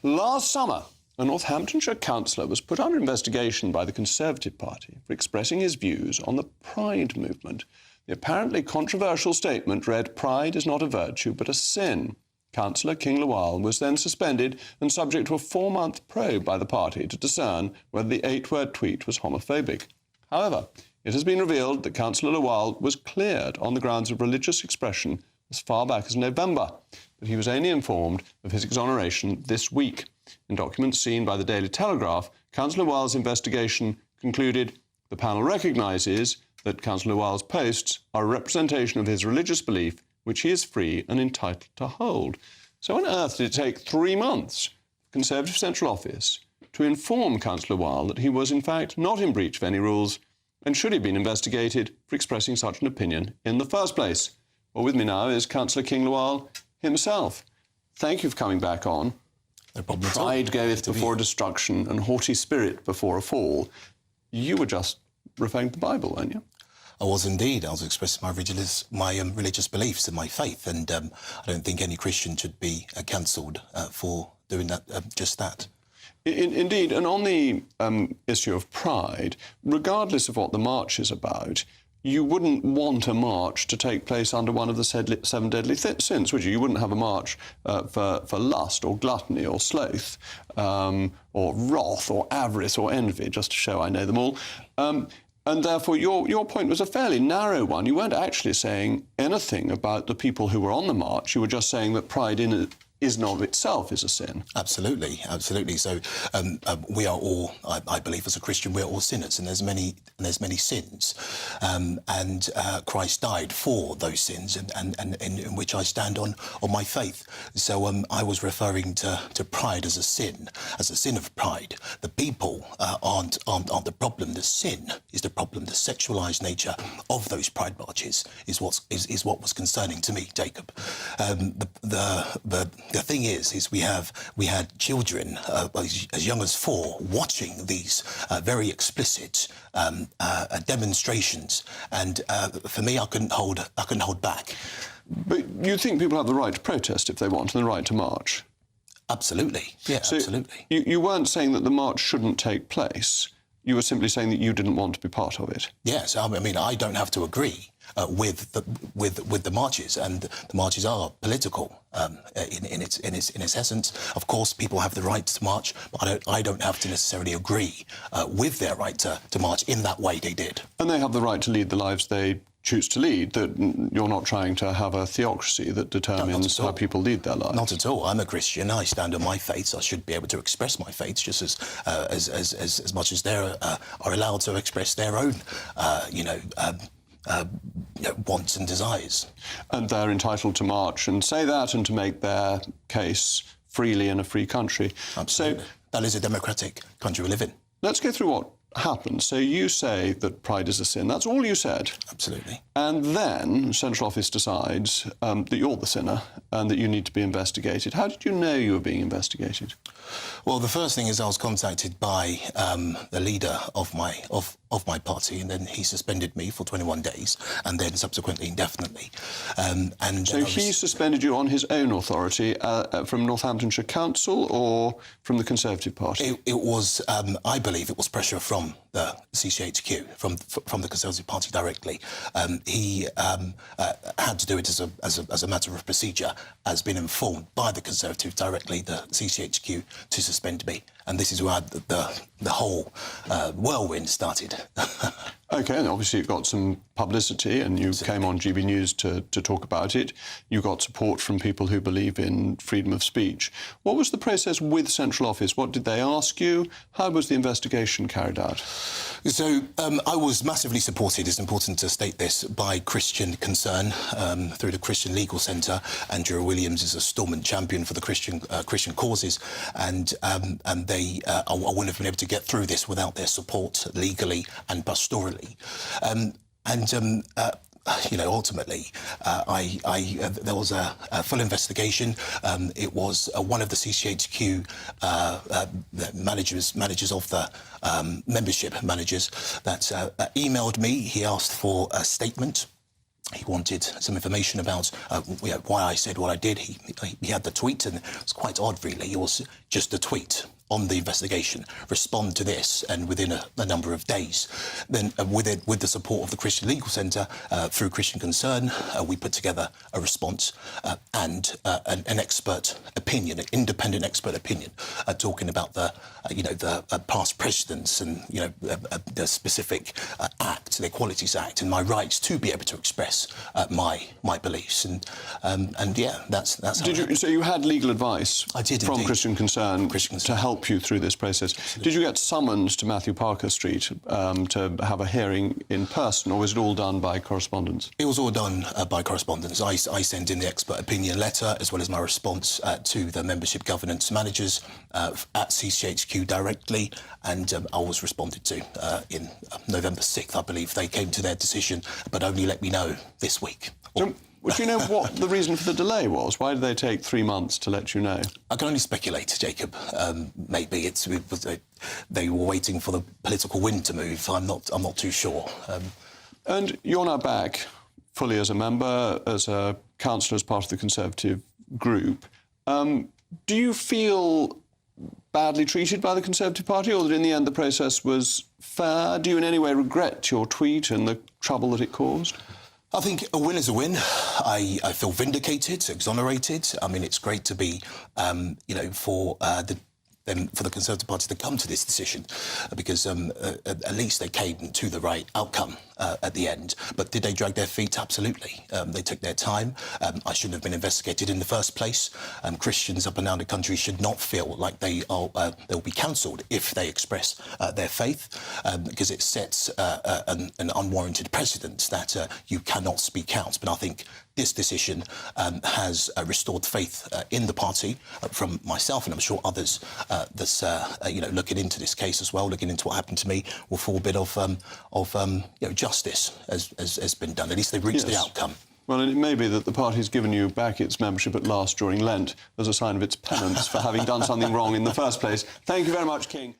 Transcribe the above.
Last summer, a Northamptonshire councillor was put under investigation by the Conservative Party for expressing his views on the Pride movement. The apparently controversial statement read, "Pride is not a virtue but a sin." Councillor King Lawal was then suspended and subject to a 4-month probe by the party to discern whether the 8-word tweet was homophobic. However, it has been revealed that Councillor Lawal was cleared on the grounds of religious expression as far back as November, but he was only informed of his exoneration this week. In documents seen by the Daily Telegraph, Councillor Lawal's investigation concluded the panel recognises that Councillor Lawal's posts are a representation of his religious belief, which he is free and entitled to hold. So on earth did it take 3 months for Conservative Central Office to inform Councillor Lawal that he was in fact not in breach of any rules and should have been investigated for expressing such an opinion in the first place? Well, with me now is Councillor King Lawal himself. Thank you for coming back on. No problem at all. Pride goeth before destruction and haughty spirit before a fall. You were just referring to the Bible, weren't you? I was indeed. I was expressing my religious beliefs and my faith, and I don't think any Christian should be cancelled for doing that, just that. Indeed, and on the issue of pride, regardless of what the march is about, you wouldn't want a march to take place under one of the 7 deadly sins, would you? You wouldn't have a march for lust or gluttony or sloth or wrath or avarice or envy, just to show I know them all. And therefore, your point was a fairly narrow one. You weren't actually saying anything about the people who were on the march. You were just saying that pride in and of itself is a sin. Absolutely, absolutely. So we are all, I believe, as a Christian, we're all sinners, and there's many sins, and Christ died for those sins, and in which I stand on my faith. So I was referring to pride as a sin of pride. The people aren't the problem. The sin is the problem. The sexualised nature of those pride marches is what was concerning to me, Jacob. The thing is we had children as young as 4 watching these very explicit demonstrations, and for me, I couldn't hold back. But you think people have the right to protest if they want, and the right to march? Absolutely, yeah, so absolutely. You weren't saying that the march shouldn't take place. You were simply saying that you didn't want to be part of it. Yes, I mean, I don't have to agree with the marches, and the marches are political in its essence. Of course, people have the right to march, but I don't have to necessarily agree with their right to march in that way they did. And they have the right to lead the lives they choose to lead. That you're not trying to have a theocracy that determines how people lead their lives. Not at all. I'm a Christian. I stand on my faith. So I should be able to express my faith just as much as they are allowed to express their own, wants and desires. And they're entitled to march and say that and to make their case freely in a free country. Absolutely. So that is a democratic country we live in. Let's go through what happened. So you say that pride is a sin. That's all you said. Absolutely. And then Central Office decides that you're the sinner and that you need to be investigated. How did you know you were being investigated? Well, the first thing is I was contacted by the leader of my party, and then he suspended me for 21 days, and then subsequently indefinitely. So he suspended you on his own authority from Northamptonshire Council or from the Conservative Party? It was, I believe, it was pressure from the CCHQ, from the Conservative Party directly. He had to do it as a matter of procedure, has been informed by the Conservative directly, the CCHQ, to suspend me. And this is where the whole whirlwind started. OK, and obviously you got some publicity and you came on GB News to talk about it. You got support from people who believe in freedom of speech. What was the process with Central Office? What did they ask you? How was the investigation carried out? So I was massively supported, it's important to state this, by Christian Concern through the Christian Legal Centre. Andrew Williams is a stormont champion for the Christian causes, and they I wouldn't have been able to get through this without their support legally and pastorally. Ultimately, there was a full investigation. It was one of the CCHQ managers of the membership managers that emailed me. He asked for a statement. he wanted some information about why I said what I did. He had the tweet, and it was quite odd, really. It was just a tweet on the investigation, respond to this, and within a number of days. Then with the support of the Christian Legal Centre, through Christian Concern, we put together a response and an expert opinion, an independent expert opinion, talking about the past precedents and the specific act, the Equalities Act, and my rights to be able to express my beliefs. And yeah, that's how. So you had legal advice I did, from indeed. Christian Concern to help you through this process. Absolutely. Did you get summons to Matthew Parker Street to have a hearing in person, or was it all done by correspondence? It was all done by correspondence. I sent in the expert opinion letter as well as my response to the membership governance managers at CCHQ directly, and I was responded to in November 6th, I believe. They came to their decision, but only let me know this week. Do you know what the reason for the delay was? Why did they take 3 months to let you know? I can only speculate, Jacob. Maybe they were waiting for the political wind to move. I'm not too sure. And you're now back fully as a member, as a councillor, as part of the Conservative group. Do you feel badly treated by the Conservative Party, or that in the end the process was fair? Do you in any way regret your tweet and the trouble that it caused? I think a win is a win. I feel vindicated, exonerated. I mean, it's great to be, for the Conservative Party to come to this decision, because at least they came to the right outcome at the end. But did they drag their feet? Absolutely. They took their time. I shouldn't have been investigated in the first place. Christians up and down the country should not feel like they'll be cancelled if they express their faith, because it sets an unwarranted precedent that you cannot speak out. But I think this decision has restored faith in the party from myself, and I'm sure others that's looking into this case as well, looking into what happened to me, will feel a bit of justice has been done. At least they've reached the outcome. Well, it may be that the party's given you back its membership at last during Lent as a sign of its penance for having done something wrong in the first place. Thank you very much, King.